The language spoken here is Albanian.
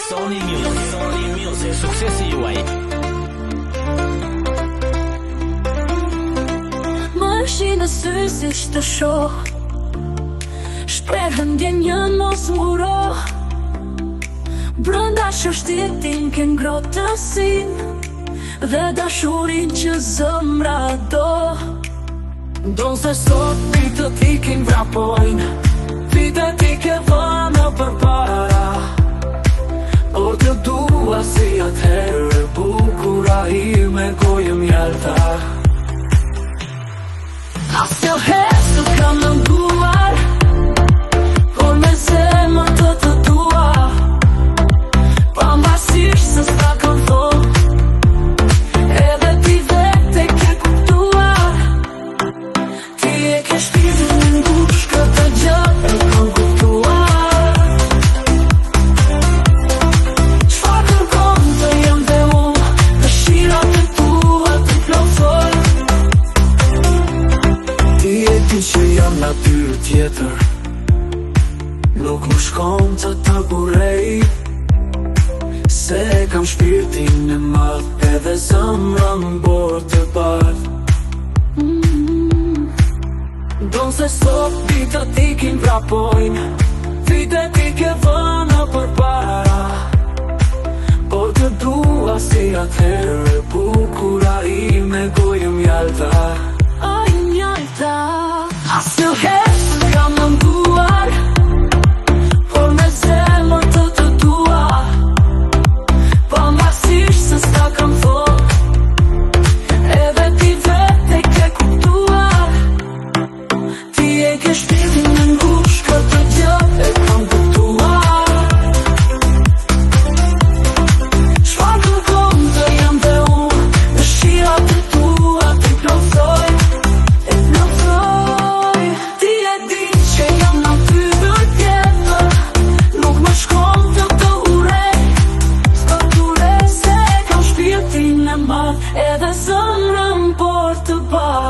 Sony Music, suksesi juaj. Më shi në sy si shtë shoh, shprehën ndjenjën mos muro. Brënda shështitin ken ngrotësin dhe dashurin që zëmra do. Don se sot vitët i kin vrapojnë, vitet i ke vënë për para. Por të dua si atëherë, bukura ime gojë mjalta. Asnjë herë s'u kam menduar, por me zemër të dua. Pavarësisht se s'ta kam thonë, edhe ti vetë e ke kuptuar. Ti e ke shpirtin në ngushtë, këtë gjë e kam kuptuar. Çfarë kërkon të jem dhe unë, dëshirat e tua të plotësoj. Ti e di që jam natyrë tjetër, nuk më shkon të ta burej. Se kam shpirtin e madh, edhe zemrën bërë të bardh. Don se sot vitet i kin vrapojnë, vitet i ke vënë për para. Por të dua si atëherë, bukura ime gojë mjalta. Ai mjalta. Asnjë herë s'u kam menduar, por me zemër të dua. Pavarësisht se s'ta kam thonë, edhe ti vetë e ke kuptuar. Ti e ke shpirtin në ngushtë, këtë gjë e kam kuptuar. Çfarë kërkon të jem dhe unë, dëshirat e tua të plotësoj. Ti e di që jam natyrë tjetër, nuk më shkon të urej. S'ka t'urej se kam shpirtin e madh, edhe zemrën por të bardh.